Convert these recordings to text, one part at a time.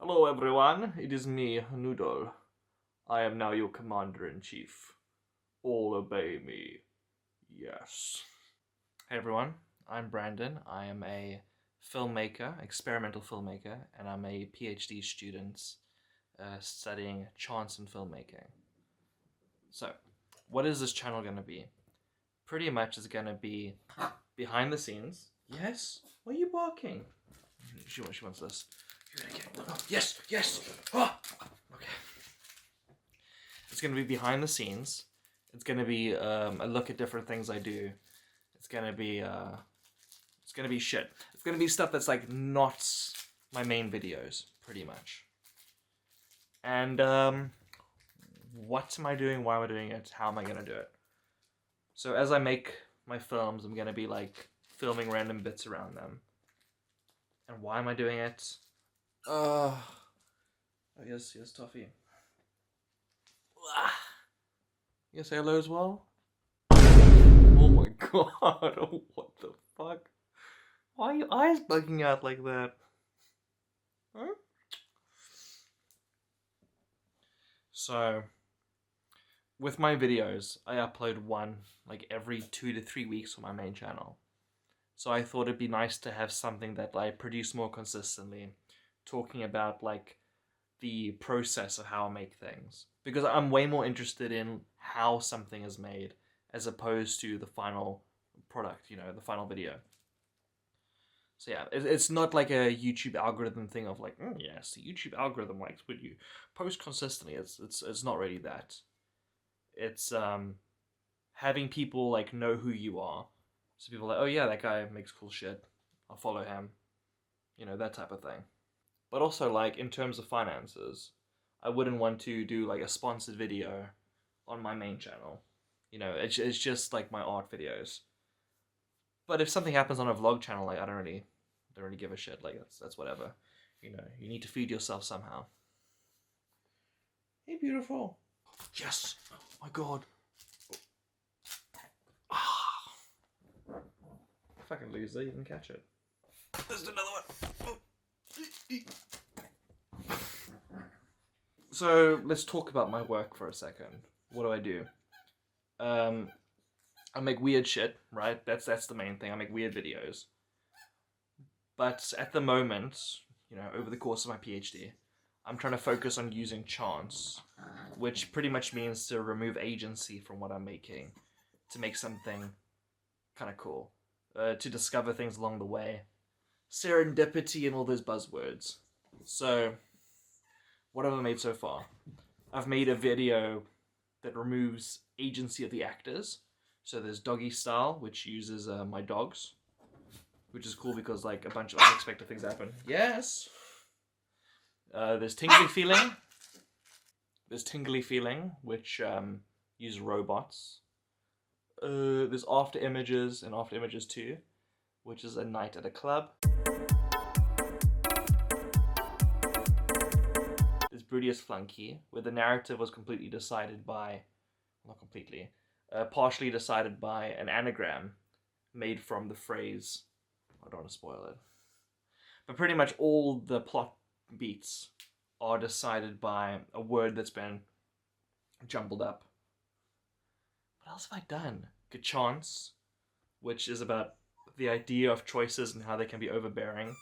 Hello everyone, it is me, Noodle. I am now your commander-in-chief. All obey me. Yes. Hey everyone, I'm Brandon. I am a filmmaker, experimental filmmaker, and I'm a PhD student studying chance in filmmaking. So, what is this channel going to be? Pretty much it's going to be behind the scenes. Yes? Why are you barking? She wants this. You're gonna get it. Oh, yes, yes. Oh. Okay. It's gonna be behind the scenes. It's gonna be a look at different things I do. It's gonna be shit. It's gonna be stuff that's like not my main videos, pretty much. And what am I doing? Why am I doing it? How am I gonna do it? So as I make my films, I'm gonna be like filming random bits around them. And why am I doing it? Oh, yes, Toffee. You say hello as well? Oh my god, what the fuck? Why are your eyes bugging out like that? Huh? So, with my videos, I upload one like every 2 to 3 weeks on my main channel. So I thought it'd be nice to have something that I produce more consistently, talking about like the process of how I make things, because I'm way more interested in how something is made as opposed to the final product, the final video. So yeah, it's not like a YouTube algorithm thing of like, yes, the YouTube algorithm likes when you post consistently. It's not really that. It's having people like know who you are, so people are like, oh yeah, that guy makes cool shit, I'll follow him, that type of thing. But also, like, in terms of finances, I wouldn't want to do like a sponsored video on my main channel. It's just like my art videos. But if something happens on a vlog channel, like, I don't really give a shit. Like, that's whatever. You need to feed yourself somehow. Hey, beautiful. Yes. Oh my god. Fucking loser, you didn't catch it. There's another one. So let's talk about my work for a second. What do I do? I make weird shit, right? That's the main thing. I make weird videos. But at the moment, over the course of my PhD, I'm trying to focus on using chance, which pretty much means to remove agency from what I'm making, to make something kind of cool, to discover things along the way, serendipity and all those buzzwords. So, what have I made so far? I've made a video that removes agency of the actors. So there's Doggy Style, which uses my dogs, which is cool because like a bunch of unexpected things happen. Yes. There's Tingly Feeling. There's Tingly Feeling, which use robots. There's After Images and After Images 2, which is a night at a club. There's Broodius Flunky, where the narrative was completely decided by, not completely, partially decided by an anagram made from the phrase, I don't want to spoil it, but pretty much all the plot beats are decided by a word that's been jumbled up. What else have I done? Good Chance, which is about the idea of choices and how they can be overbearing.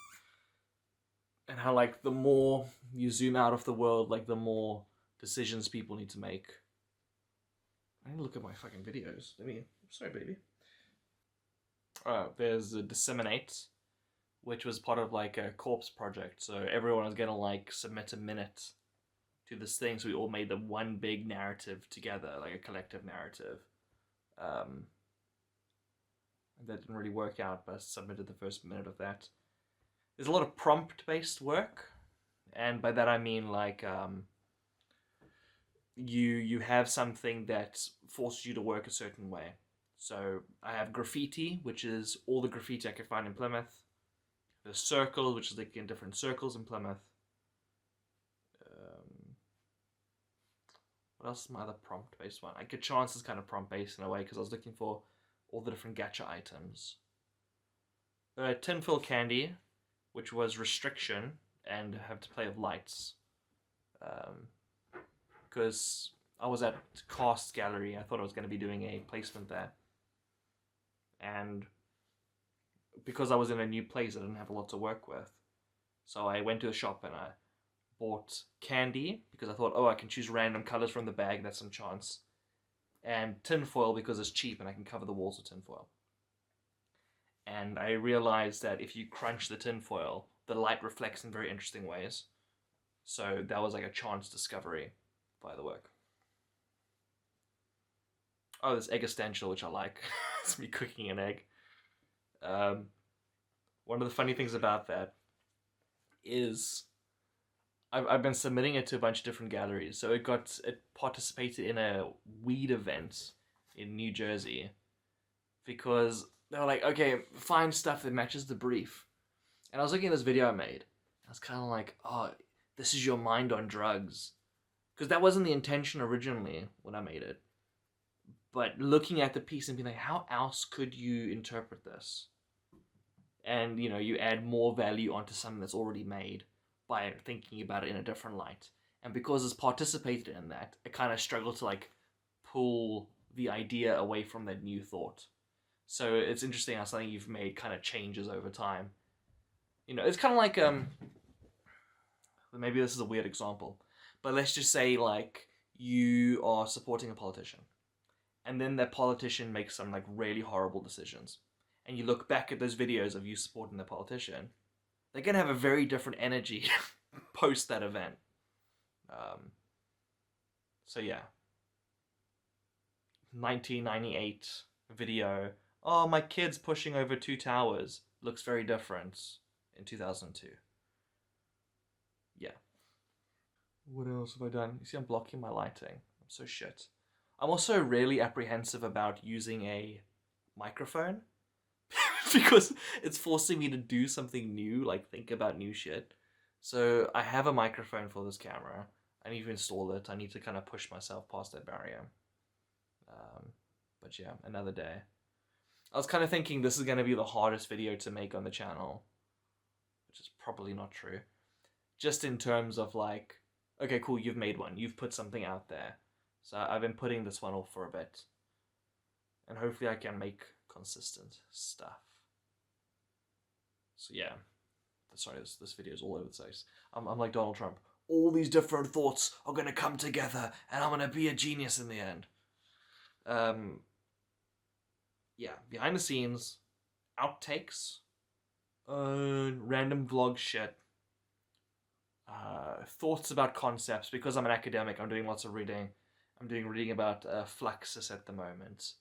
And how, like, the more you zoom out of the world, like, the more decisions people need to make. I need to look at my fucking videos. Sorry, baby. There's Disseminate, which was part of, like, a corpse project. So everyone was gonna, like, submit a minute to this thing. So we all made the one big narrative together, like a collective narrative. That didn't really work out, but I submitted the first minute of that. There's a lot of prompt-based work, and by that I mean like you have something that forces you to work a certain way. So I have graffiti, which is all the graffiti I could find in Plymouth. There's circle, which is like in different circles in Plymouth. What else is my other prompt-based one? Good Chance is kind of prompt-based in a way because I was looking for all the different gacha items. Tinfoil Candy, which was Restriction, and have to play with lights. Because I was at Cast Gallery, I thought I was going to be doing a placement there. And because I was in a new place, I didn't have a lot to work with. So I went to the shop and I bought candy because I thought, oh, I can choose random colors from the bag, that's some chance. And tinfoil because it's cheap and I can cover the walls with tinfoil. And I realized that if you crunch the tinfoil, the light reflects in very interesting ways. So that was like a chance discovery by the work. Oh, this egg essential, which I like. It's me cooking an egg. One of the funny things about that is I've been submitting it to a bunch of different galleries. So it participated in a weed event in New Jersey because they were like, okay, find stuff that matches the brief. And I was looking at this video I made. I was kind of like, oh, this is your mind on drugs. Because that wasn't the intention originally when I made it. But looking at the piece and being like, how else could you interpret this? And, you know, you add more value onto something that's already made by thinking about it in a different light. And because it's participated in that, it kind of struggled to, like, pull the idea away from that new thought. So it's interesting how something you've made kind of changes over time. You know, it's kind of like, maybe this is a weird example, but let's just say, like, you are supporting a politician. And then that politician makes some, like, really horrible decisions. And you look back at those videos of you supporting the politician, they're going to have a very different energy post that event. So yeah. 1998 video. Oh, my kid's pushing over 2 towers. Looks very different in 2002. Yeah. What else have I done? You see, I'm blocking my lighting. I'm so shit. I'm also really apprehensive about using a microphone because it's forcing me to do something new, like think about new shit. So I have a microphone for this camera. I need to install it. I need to kind of push myself past that barrier. But yeah, another day. I was kind of thinking this is going to be the hardest video to make on the channel, which is probably not true. Just in terms of like, okay, cool, you've made one. You've put something out there. So I've been putting this one off for a bit. And hopefully I can make consistent stuff. So yeah. Sorry, this video is all over the place. I'm like Donald Trump. All these different thoughts are going to come together and I'm going to be a genius in the end. Yeah, behind the scenes, outtakes, random vlog shit, thoughts about concepts. Because I'm an academic, I'm doing lots of reading. I'm doing reading about Fluxus at the moment.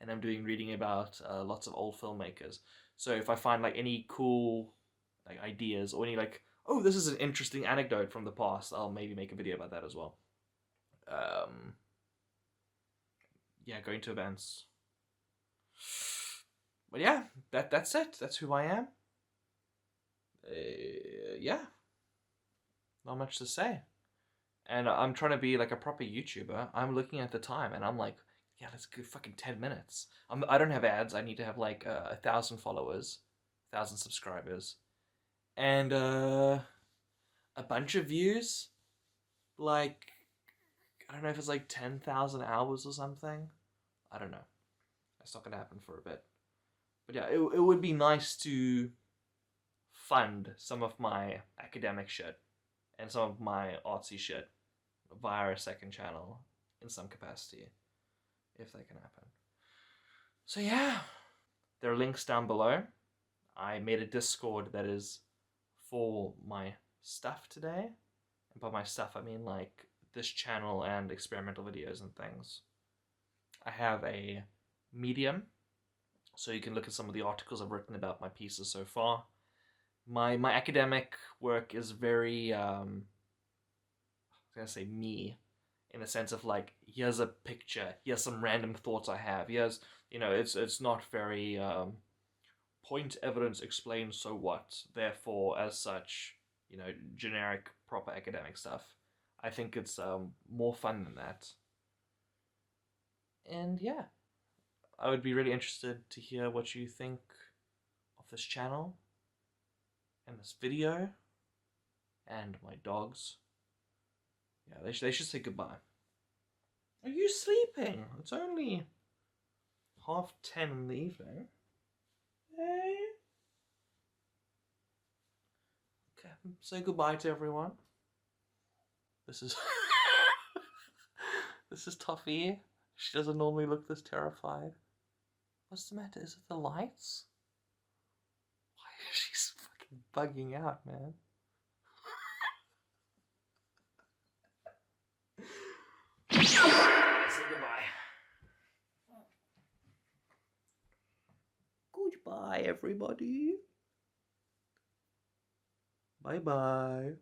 And I'm doing reading about lots of old filmmakers. So if I find like any cool like ideas or any like, oh, this is an interesting anecdote from the past, I'll maybe make a video about that as well. Yeah, going to events. But yeah, that's it. That's who I am. Yeah. Not much to say. And I'm trying to be like a proper YouTuber. I'm looking at the time and I'm like, yeah, let's go fucking 10 minutes. I don't have ads. I need to have like 1,000 followers, 1,000 subscribers, and a bunch of views. Like, I don't know if it's like 10,000 hours or something. I don't know. That's not going to happen for a bit. But yeah, it would be nice to fund some of my academic shit and some of my artsy shit via a second channel in some capacity, if that can happen. So yeah, there are links down below. I made a Discord that is for my stuff today. And by my stuff, I mean like this channel and experimental videos and things. I have a Medium, so you can look at some of the articles I've written about my pieces so far. My academic work is very, I was gonna say me, in the sense of like, here's a picture, here's some random thoughts I have, here's, you know, it's not very, point, evidence, explain, so what, therefore, as such, you know, generic, proper academic stuff. I think it's more fun than that. And yeah, I would be really interested to hear what you think of this channel and this video. and my dogs. Yeah, they should say goodbye. Are you sleeping? It's only 10:30 in the evening. Hey. Okay, say goodbye to everyone. This is this is Tuffy. She doesn't normally look this terrified. What's the matter? Is it the lights? Why is she fucking bugging out, man? Say goodbye. Goodbye, everybody. Bye-bye.